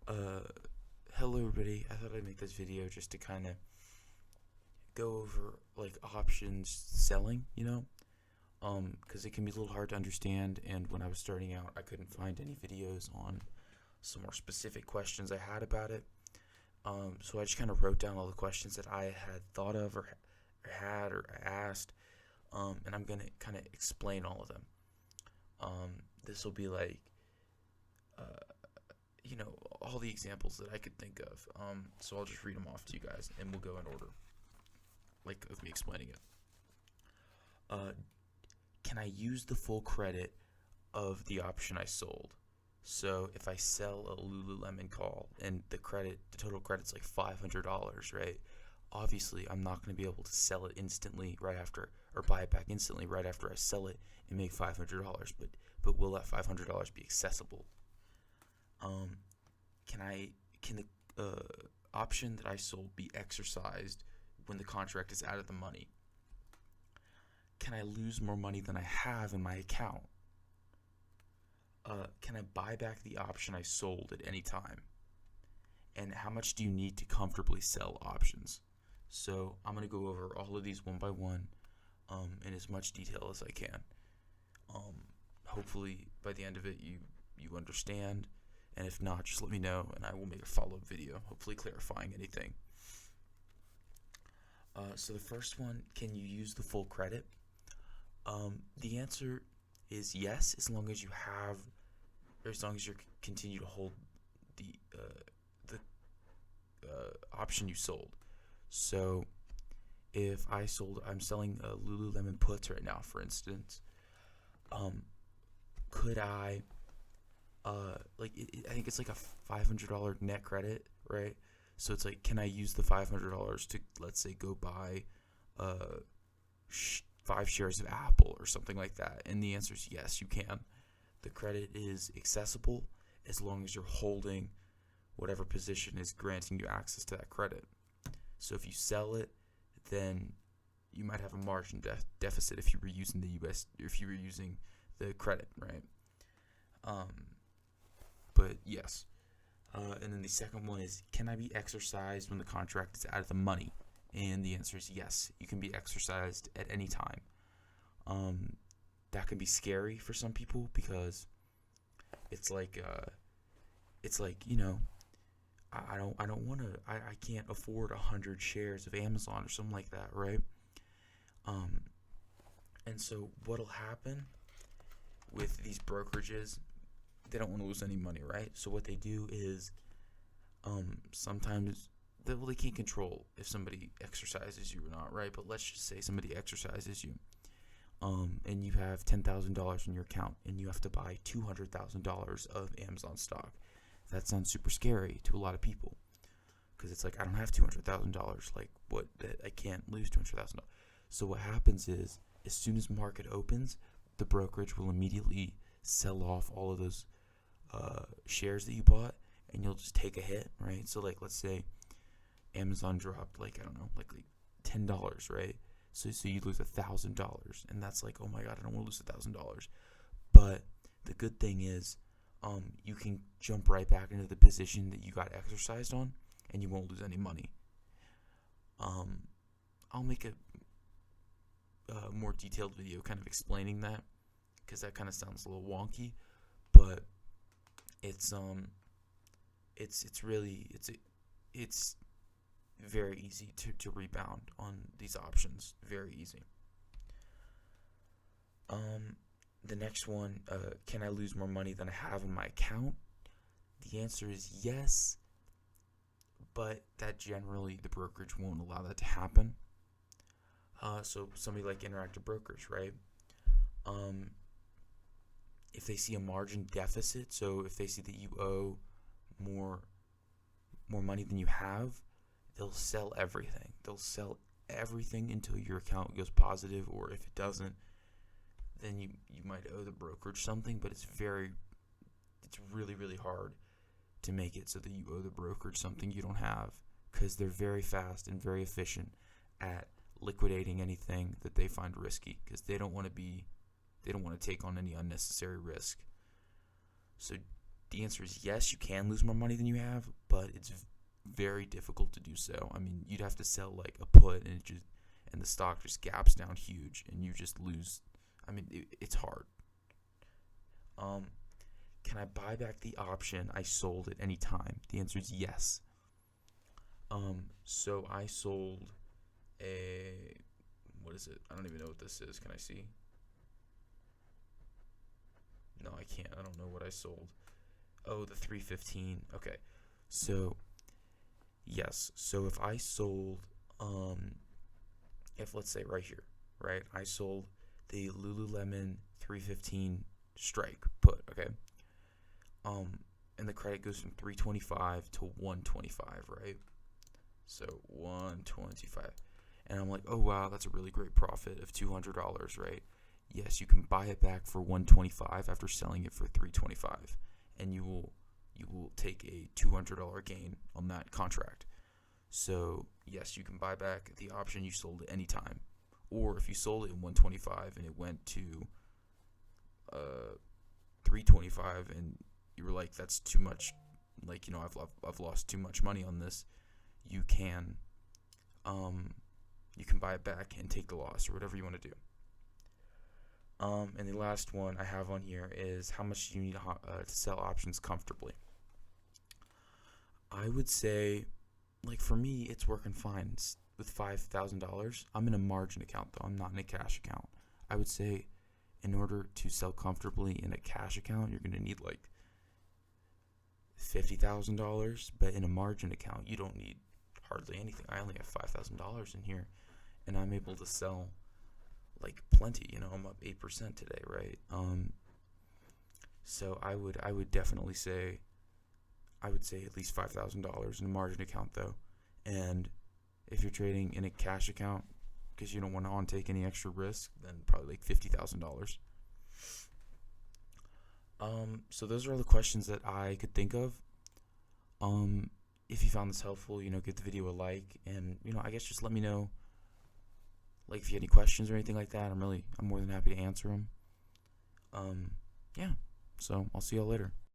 Uh, Hello everybody. I thought I'd make this video just to kind of go over like options selling, because it can be a little hard to understand. And when I was starting out, I couldn't find any videos on some more specific questions I had about it. So I just kind of wrote down all the questions that I had thought of or asked, and I'm gonna kind of explain all of them. This will be like all the examples that I could think of. So I'll just read them off to you guys, and we'll go in order, like of me explaining it. Uh, can I use the full credit of the option I sold? So if I sell a Lululemon call and the total credit's like $500, right? Obviously, I'm not going to be able to sell it instantly right after, or buy it back instantly right after I sell it and make $500. But will that $500 be accessible? Can the option that I sold be exercised when the contract is out of the money? Can I lose more money than I have in my account? Can I buy back the option I sold at any time? And how much do you need to comfortably sell options? So I'm going to go over all of these one by one, in as much detail as I can. Hopefully by the end of it you understand, and if not, just let me know and I will make a follow-up video, hopefully clarifying anything. So the first one, can you use the full credit? The answer is yes, as long as you continue to hold the option you sold. So if I'm selling Lululemon puts right now, for instance. Could I I think it's like a $500 net credit, right? So it's like, can I use the $500 to, let's say, go buy 5 shares of Apple or something like that? And the answer is yes, you can. The credit is accessible as long as you're holding whatever position is granting you access to that credit. So if you sell it, then you might have a margin deficit if you were using the credit, right? But yes. And then the second one is, can I be exercised when the contract is out of the money? And the answer is yes, you can be exercised at any time. That can be scary for some people because it's like I can't afford 100 shares of Amazon or something like that, right? And so what'll happen with these brokerages, they don't want to lose any money, right? So what they do is, sometimes they can't control if somebody exercises you or not, right? But let's just say somebody exercises you, and you have $10,000 in your account, and you have to buy $200,000 of Amazon stock. That sounds super scary to a lot of people, because it's like, I don't have $200,000. Like, what? I can't lose $200,000. So what happens is, as soon as market opens, the brokerage will immediately sell off all of those shares that you bought, and you'll just take a hit, right? So like, let's say Amazon dropped like $10, right? So you lose $1,000, and that's like, oh my god, I don't want to lose $1,000. But the good thing is, you can jump right back into the position that you got exercised on, and you won't lose any money. I'll make a more detailed video kind of explaining that, because that kind of sounds a little wonky, but it's very easy to rebound on these options. Very easy. The next one, can I lose more money than I have in my account? The answer is yes, but that generally the brokerage won't allow that to happen. So somebody like Interactive Brokers, right? If they see a margin deficit, so if they see that you owe more money than you have, they'll sell everything. They'll sell everything until your account goes positive, or if it doesn't, then you might owe the brokerage something, but it's really, really hard to make it so that you owe the brokerage something you don't have, because they're very fast and very efficient at liquidating anything that they find risky, because they don't want to take on any unnecessary risk. So The answer is yes, you can lose more money than you have, but it's very difficult to do so. I mean, you'd have to sell like a put, and the stock just gaps down huge, and you just lose. I mean, it's hard. Um, can I buy back the option I sold at any time? The answer is yes. So I sold a, what is it? I don't even know what this is. Can I see? No, I can't. I don't know what I sold. Oh, the 315. Okay. So, yes. So if I sold, if let's say right here, right, I sold the Lululemon 315 strike put, okay? And the credit goes from 325 to 125, right? So 125. And I'm like, oh wow, that's a really great profit of $200, right? Yes, you can buy it back for 125 after selling it for 325, and you will take a $200 gain on that contract. So yes, you can buy back the option you sold at any time, or if you sold it in 125 and it went to 325, and you were like, that's too much, like, I've lost too much money on this. You can buy it back and take the loss or whatever you want to do. And the last one I have on here is how much do you need to sell options comfortably? I would say, like, for me, it's working fine with $5,000. I'm in a margin account, though. I'm not in a cash account. I would say in order to sell comfortably in a cash account, you're going to need like $50,000. But in a margin account, you don't need hardly anything. I only have $5,000 in here, and I'm able to sell like plenty. I'm up 8% today, right? So I would definitely say, I would say at least $5,000 in a margin account, though. And if you're trading in a cash account because you don't want to take any extra risk, then probably like $50,000. So those are all the questions that I could think of. If you found this helpful, give the video a like, and I guess just let me know, like, if you have any questions or anything like that. I'm more than happy to answer them. Yeah. So I'll see y'all later.